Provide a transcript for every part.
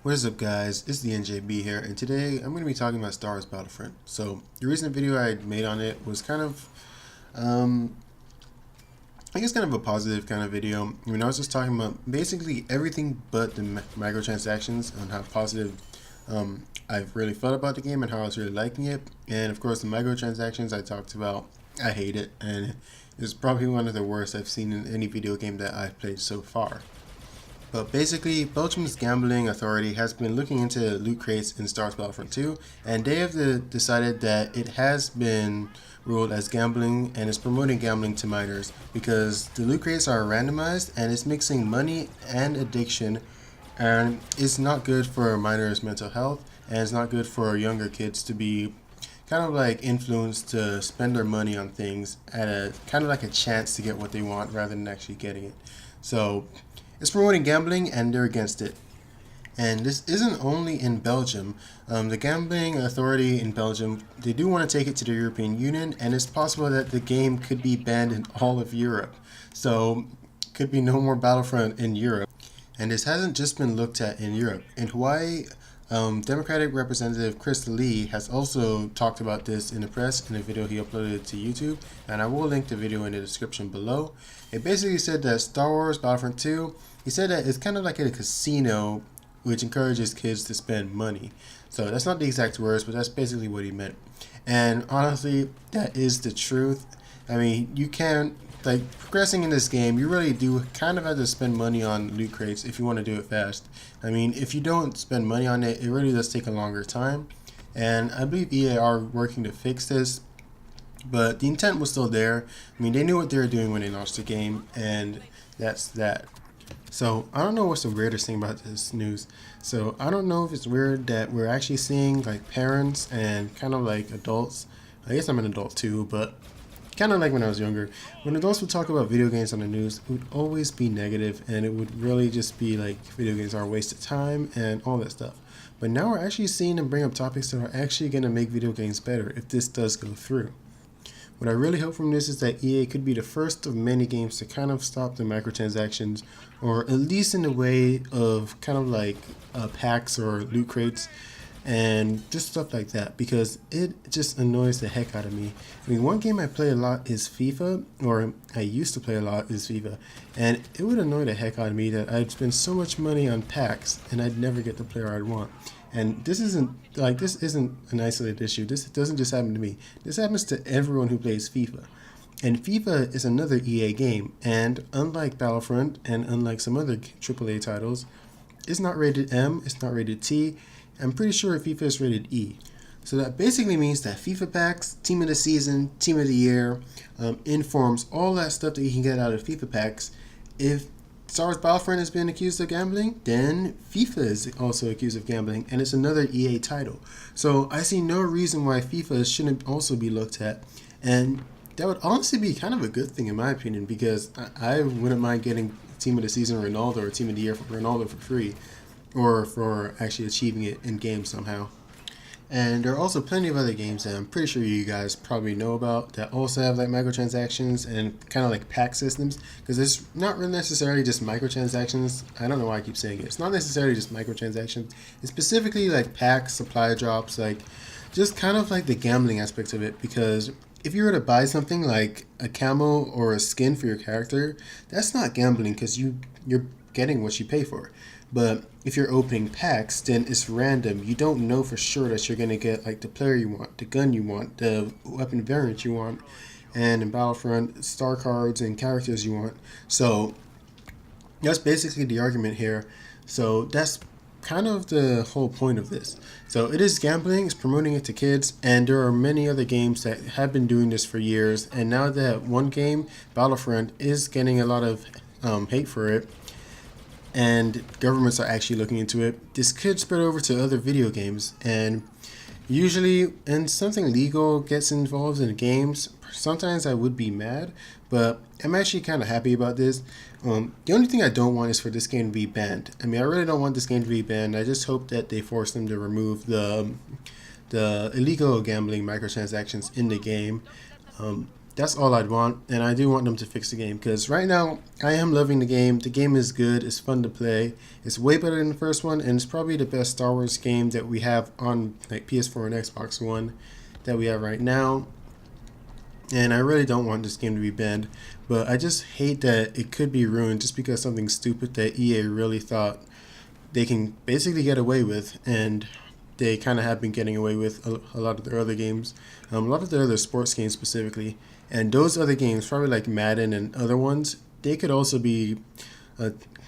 What is up, guys? It's the NJB here, and today I'm going to be talking about Star Wars Battlefront. So the recent video I made on it was kind of, um, I guess kind of a positive kind of video. I mean, I was just talking about basically everything but the microtransactions and how positive I've really felt about the game and how I was really liking it. And of course, the microtransactions I talked about, I hate it, and it's probably one of the worst I've seen in any video game that I've played so far. But basically, Belgium's gambling authority has been looking into loot crates in Star Wars Battlefront 2, and they have decided that it has been ruled as gambling and is promoting gambling to minors because the loot crates are randomized and it's mixing money and addiction, and it's not good for minors' mental health, and it's not good for younger kids to be kind of like influenced to spend their money on things at a kind of like a chance to get what they want rather than actually getting it. So it's promoting gambling and they're against it. And this isn't only in Belgium. The gambling authority in Belgium, they do want to take it to the European Union, and it's possible that the game could be banned in all of Europe. So could be no more Battlefront in Europe. And this hasn't just been looked at in Europe. In Hawaii, Democratic Representative Chris Lee has also talked about this in the press in a video he uploaded to YouTube, and I will link the video in the description below. It basically said that Star Wars Battlefront 2, he said that it's kind of like a casino which encourages kids to spend money. So that's not the exact words, but that's basically what he meant. And honestly, that is the truth. I mean, you can't, like, progressing in this game, you really do kind of have to spend money on loot crates if you want to do it fast. I mean, if you don't spend money on it, it really does take a longer time. And I believe EA are working to fix this, but the intent was still there. I mean, they knew what they were doing when they launched the game, and that's that. So I don't know what's the weirdest thing about this news. So I don't know if it's weird that we're actually seeing like parents and kind of like adults. I guess I'm an adult too, but kind of like when I was younger. When adults would talk about video games on the news, it would always be negative, and it would really just be like video games are a waste of time and all that stuff. But now we're actually seeing them bring up topics that are actually going to make video games better if this does go through. What I really hope from this is that EA could be the first of many games to kind of stop the microtransactions, or at least in the way of kind of like packs or loot crates and just stuff like that, because it just annoys the heck out of me. I mean, one game I play a lot is FIFA, or I used to play a lot is FIFA, and it would annoy the heck out of me that I'd spend so much money on packs and I'd never get the player I'd want. And this isn't an isolated issue. This doesn't just happen to me. This happens to everyone who plays FIFA. And FIFA is another EA game, and unlike Battlefront and unlike some other AAA titles, it's not rated M, it's not rated T. I'm pretty sure FIFA is rated E. So that basically means that FIFA packs, Team of the Season, Team of the Year, informs, all that stuff that you can get out of FIFA packs. If Star Wars Battlefront has been accused of gambling, then FIFA is also accused of gambling, and it's another EA title. So I see no reason why FIFA shouldn't also be looked at, and that would honestly be kind of a good thing in my opinion, because I wouldn't mind getting Team of the Season Ronaldo or Team of the Year for Ronaldo for free, or for actually achieving it in game somehow. And there are also plenty of other games that I'm pretty sure you guys probably know about that also have like microtransactions and kind of like pack systems, because it's not really necessarily just microtransactions. I don't know why I keep saying it. It's not necessarily just microtransactions. It's specifically like packs, supply drops, like just kind of like the gambling aspects of it, because if you were to buy something like a camo or a skin for your character, that's not gambling because you're getting what you pay for. But if you're opening packs, then it's random. You don't know for sure that you're going to get like the player you want, the gun you want, the weapon variant you want, and in Battlefront, star cards and characters you want. So that's basically the argument here. So that's kind of the whole point of this. So it is gambling, it's promoting it to kids, and there are many other games that have been doing this for years. And now that one game, Battlefront, is getting a lot of hate for it, and governments are actually looking into it, this could spread over to other video games. And usually when something legal gets involved in games, sometimes I would be mad, but I'm actually kind of happy about this. The only thing I don't want is for this game to be banned. I mean, I really don't want this game to be banned. I just hope that they force them to remove the illegal gambling microtransactions in the game. That's all I'd want, and I do want them to fix the game, because right now I am loving the game. The game is good, it's fun to play, it's way better than the first one, and it's probably the best Star Wars game that we have on like PS4 and Xbox One that we have right now. And I really don't want this game to be banned, but I just hate that it could be ruined just because something stupid that EA really thought they can basically get away with, and they kind of have been getting away with a lot of their other games, a lot of their other sports games specifically. And those other games, probably like Madden and other ones, they could also be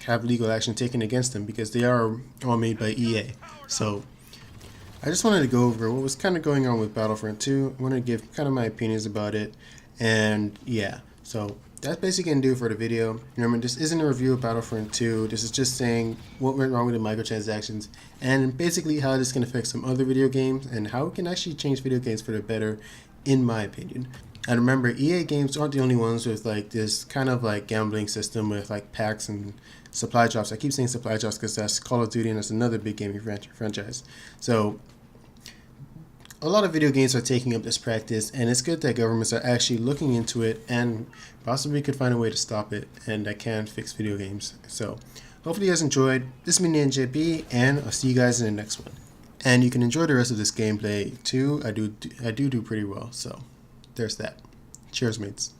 have legal action taken against them because they are all made by EA. So I just wanted to go over what was kind of going on with Battlefront 2. I want to give kind of my opinions about it, and yeah, so that's basically going to do it for the video. Remember, this isn't a review of Battlefront 2. This is just saying what went wrong with the microtransactions and basically how this can affect some other video games and how it can actually change video games for the better, in my opinion. And remember, EA games aren't the only ones with like this kind of like gambling system with like packs and supply drops. I keep saying supply drops because that's Call of Duty and that's another big gaming franchise. So a lot of video games are taking up this practice, and it's good that governments are actually looking into it and possibly could find a way to stop it and that can fix video games. So hopefully you guys enjoyed. This has been the NJB, and I'll see you guys in the next one. And you can enjoy the rest of this gameplay too. I do pretty well, so there's that. Cheers, mates.